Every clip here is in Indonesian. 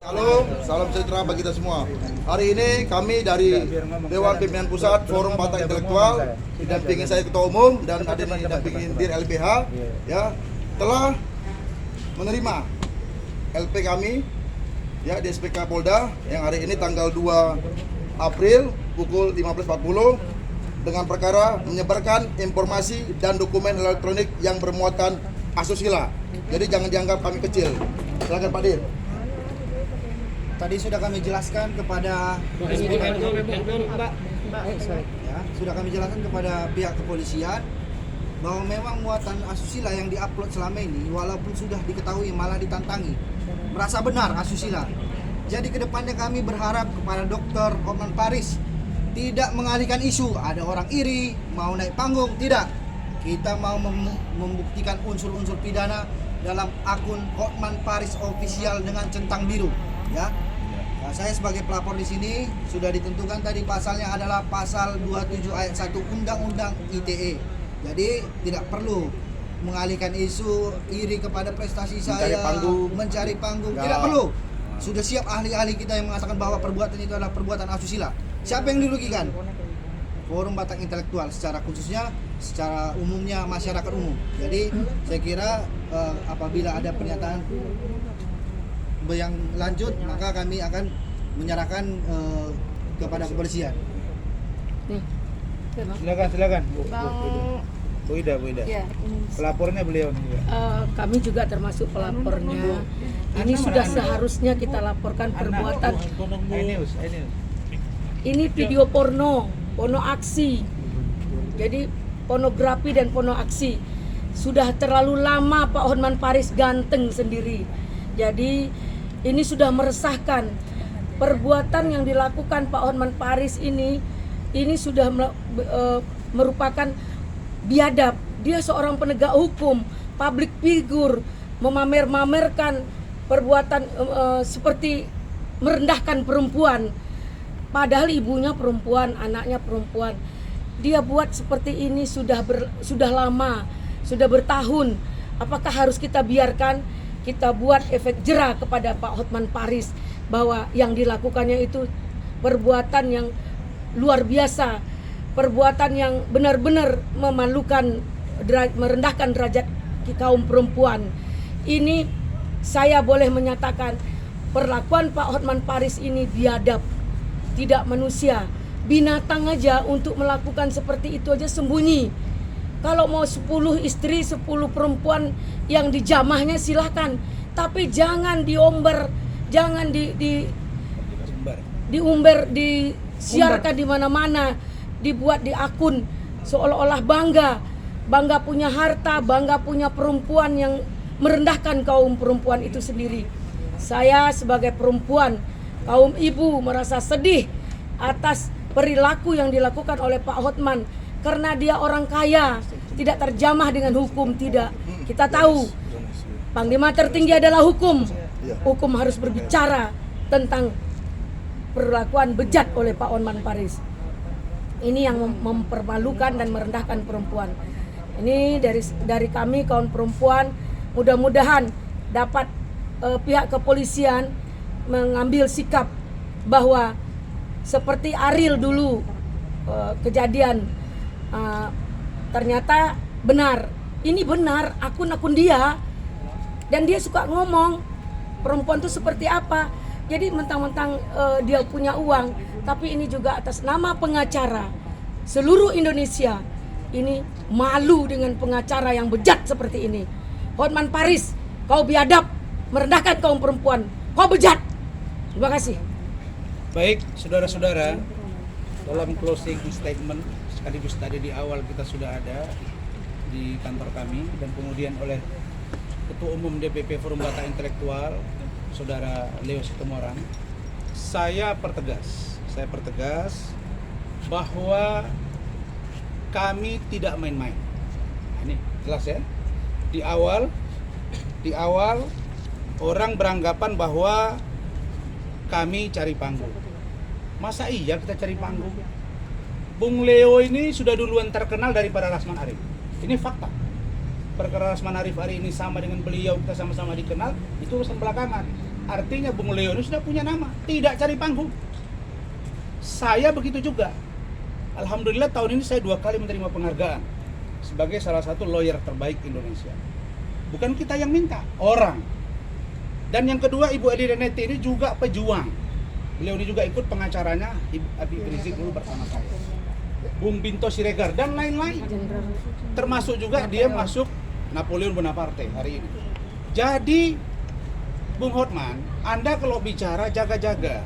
salam sejahtera bagi kita semua. Hari ini kami dari Dewan Pimpinan Pusat Forum Batak Intelektual didampingi saya Ketua Umum dan ada didampingi Dir LBH ya telah menerima LP kami ya di SPK Polda yang hari ini tanggal 2 April pukul 15.40 dengan perkara menyebarkan informasi dan dokumen elektronik yang bermuatan asusila. Jadi jangan dianggap kami kecil. Silakan Pak Dir. Tadi sudah kami jelaskan kepada sudah kami jelaskan kepada pihak kepolisian bahwa memang muatan asusila yang diupload selama ini walaupun sudah diketahui malah ditantangi merasa benar asusila. Jadi kedepannya kami berharap kepada Dr. Hotman Paris tidak mengalihkan isu ada orang iri mau naik panggung, tidak. Kita mau membuktikan unsur-unsur pidana dalam akun Hotman Paris official dengan centang biru ya. Nah, saya sebagai pelapor di sini sudah ditentukan tadi pasalnya adalah pasal 27 ayat 1 Undang-Undang ITE. Jadi tidak perlu mengalihkan isu iri kepada prestasi mencari panggung. Ya. Tidak perlu. Sudah siap ahli-ahli kita yang mengatakan bahwa perbuatan itu adalah perbuatan asusila. Siapa yang dirugikan? Forum Batak Intelektual secara khususnya, secara umumnya masyarakat umum. Jadi saya kira apabila ada pernyataan yang lanjut maka kami akan menyerahkan kepada kepolisian. Silakan Bu Ida. Ya, Pelapornya beliau nih juga. kami juga termasuk pelapornya. Ini sudah seharusnya kita laporkan perbuatan. iNews. Ini video porno aksi. Jadi pornografi dan porno aksi. Sudah terlalu lama Pak Hotman Paris ganteng sendiri. Jadi ini sudah meresahkan. Perbuatan yang dilakukan Pak Hotman Paris ini sudah merupakan biadab. Dia seorang penegak hukum, public figure, memamerkan perbuatan seperti merendahkan perempuan. Padahal ibunya perempuan, anaknya perempuan. Dia buat seperti ini sudah lama, sudah bertahun. Apakah harus kita biarkan? Kita buat efek jera kepada Pak Hotman Paris bahwa yang dilakukannya itu perbuatan yang luar biasa, perbuatan yang benar-benar memalukan, merendahkan derajat kaum perempuan. Ini saya boleh menyatakan perlakuan Pak Hotman Paris ini biadab, tidak manusia. Binatang aja untuk melakukan seperti itu aja sembunyi. Kalau mau 10 istri, 10 perempuan yang dijamahnya silahkan. Tapi jangan diumbar, jangan diumbar, disiarkan di mana-mana, dibuat di akun seolah-olah bangga punya harta, bangga punya perempuan yang merendahkan kaum perempuan itu sendiri. Saya sebagai perempuan, kaum ibu merasa sedih atas perilaku yang dilakukan oleh Pak Hotman. Karena dia orang kaya, tidak terjamah dengan hukum, tidak. Kita tahu, Panglima tertinggi adalah hukum. Hukum harus berbicara tentang perlakuan bejat oleh Pak Hotman Paris. Ini yang mempermalukan dan merendahkan perempuan. Ini dari kami kaum perempuan, mudah-mudahan dapat pihak kepolisian mengambil sikap bahwa seperti Ariel dulu kejadian ternyata benar. Ini benar akun-akun dia dan dia suka ngomong perempuan itu seperti apa. Jadi mentang-mentang dia punya uang, tapi ini juga atas nama pengacara seluruh Indonesia. Ini malu dengan pengacara yang bejat seperti ini. Hotman Paris, kau biadab, merendahkan kaum perempuan, kau bejat. Terima kasih. Baik, saudara-saudara, dalam closing statement sekaligus tadi di awal kita sudah ada di kantor kami dan kemudian oleh Ketua Umum DPP Forum Batak Intelektual Saudara Leo Situmorang, saya pertegas bahwa kami tidak main-main. Ini jelas ya. Di awal orang beranggapan bahwa kami cari panggung. Masa iya kita cari panggung? Bung Leo ini sudah duluan terkenal daripada Rasman Arif. Ini fakta. Perkara Rasman Arif hari ini sama dengan beliau, kita sama-sama dikenal, itu urusan belakangan. artinya Bung Leo ini sudah punya nama, tidak cari panggung. Saya begitu juga. Alhamdulillah tahun ini saya 2 kali menerima penghargaan sebagai salah satu lawyer terbaik Indonesia. Bukan kita yang minta, orang. Dan yang kedua, Ibu Edi Reneti ini juga pejuang. Beliau ini juga ikut pengacaranya Ibu Habib Rizik dulu bersama saya. Bung Binto Siregar dan lain-lain. Termasuk juga dia masuk Napoleon Bonaparte hari ini. Jadi Bung Hotman, Anda kalau bicara jaga-jaga.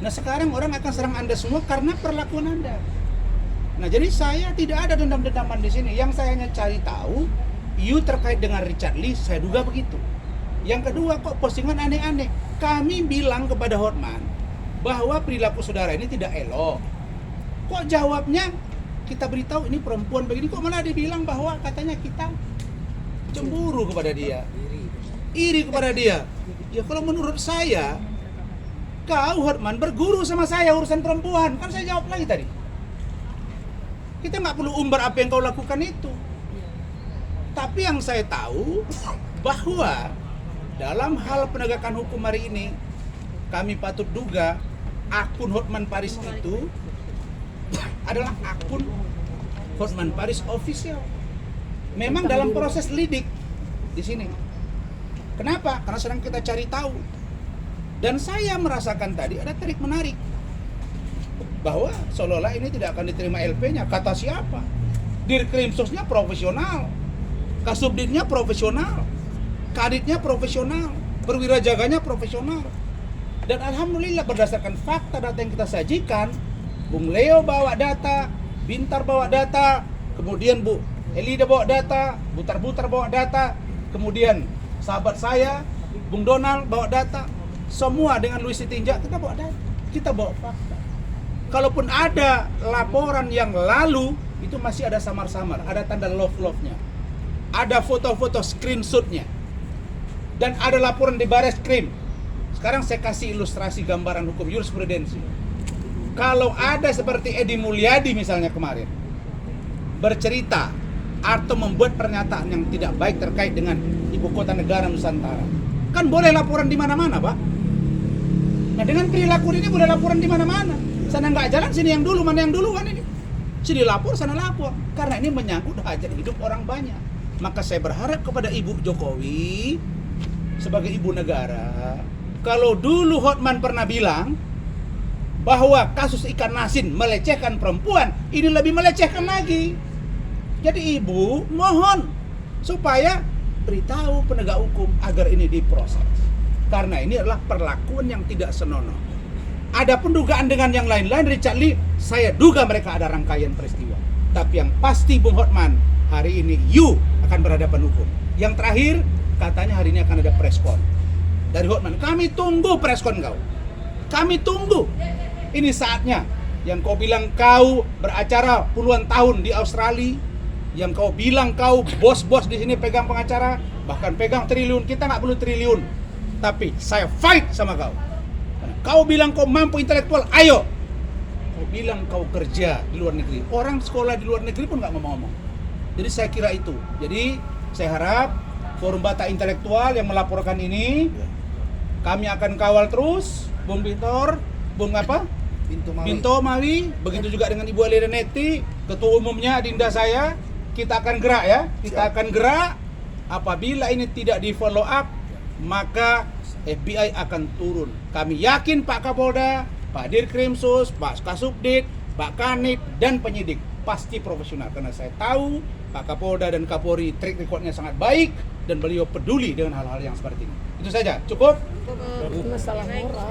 Nah sekarang orang akan serang Anda semua karena perlakuan Anda. Nah jadi saya tidak ada dendam-dendaman di sini. Yang saya hanya cari tahu, terkait dengan Richard Lee, saya duga begitu. Yang kedua, kok postingan aneh-aneh. Kami bilang kepada Hotman bahwa perilaku saudara ini tidak elok. Kok jawabnya kita beritahu ini perempuan begini, kok malah dibilang bahwa katanya kita cemburu kepada dia, iri kepada dia. Ya kalau menurut saya, kau Hotman berguru sama saya urusan perempuan, kan saya jawab lagi tadi. Kita nggak perlu umbar apa yang kau lakukan itu. Tapi yang saya tahu bahwa dalam hal penegakan hukum hari ini, kami patut duga akun Hotman Paris itu adalah akun Hotman Paris official. Memang dalam proses lidik di sini. Kenapa? Karena sedang kita cari tahu. Dan saya merasakan tadi ada tarik menarik bahwa seolah-olah ini tidak akan diterima LP-nya. Kata siapa? Dirkrimsusnya profesional, Kasubditnya profesional, Kaditnya profesional, perwira jaganya profesional. Dan alhamdulillah berdasarkan fakta data yang kita sajikan, Bung Leo bawa data, Bintar bawa data, kemudian Bu Elida bawa data, Butar-Butar bawa data, kemudian sahabat saya, Bung Donald bawa data, semua dengan Luis Sitinjak kita bawa data, kita bawa fakta. Kalaupun ada laporan yang lalu, itu masih ada samar-samar, ada tanda love-love-nya, ada foto-foto screenshot-nya, dan ada laporan di Bareskrim. Sekarang saya kasih ilustrasi gambaran hukum jurisprudensi. Kalau ada seperti Edi Mulyadi misalnya kemarin bercerita atau membuat pernyataan yang tidak baik terkait dengan ibu kota negara Nusantara, kan boleh laporan di mana-mana, Pak. Nah dengan perilaku ini boleh laporan di mana-mana. Sana nggak jalan, sini yang dulu, mana yang duluan ini. Sini lapor, sana lapor. Karena ini menyangkut hajat hidup orang banyak. Maka saya berharap kepada Ibu Jokowi sebagai ibu negara, kalau dulu Hotman pernah bilang bahwa kasus ikan asin melecehkan perempuan, ini lebih melecehkan lagi. Jadi Ibu mohon supaya beritahu penegak hukum agar ini diproses. Karena ini adalah perlakuan yang tidak senonoh. Adapun dugaan dengan yang lain-lain, Richard Lee, saya duga mereka ada rangkaian peristiwa. Tapi yang pasti Bung Hotman, hari ini akan berhadapan hukum. Yang terakhir, katanya hari ini akan ada preskon dari Hotman. Kami tunggu preskon kau. Kami tunggu. Ini saatnya. Yang kau bilang kau beracara puluhan tahun di Australia, yang kau bilang kau bos-bos di sini pegang pengacara, bahkan pegang triliun. Kita nggak perlu triliun, tapi saya fight sama kau. Kau bilang kau mampu intelektual, ayo. Kau bilang kau kerja di luar negeri, orang sekolah di luar negeri pun nggak ngomong-ngomong. Jadi saya kira itu. Jadi saya harap Forum Batak Intelektual yang melaporkan ini, kami akan kawal terus. Bung Bintor, Bung apa? Binto Mawi, begitu juga dengan Ibu Edi Reneti, ketua umumnya Adinda saya. Kita akan gerak ya, kita akan gerak. Apabila ini tidak di follow up, maka FBI akan turun. Kami yakin Pak Kapolda, Pak Dirkrimsus, Pak Kasubdit, Pak Kanit, dan penyidik pasti profesional. Karena saya tahu Pak Kapolda dan Kapolri track recordnya sangat baik dan beliau peduli dengan hal-hal yang seperti ini. Itu saja, cukup? Masalah moral.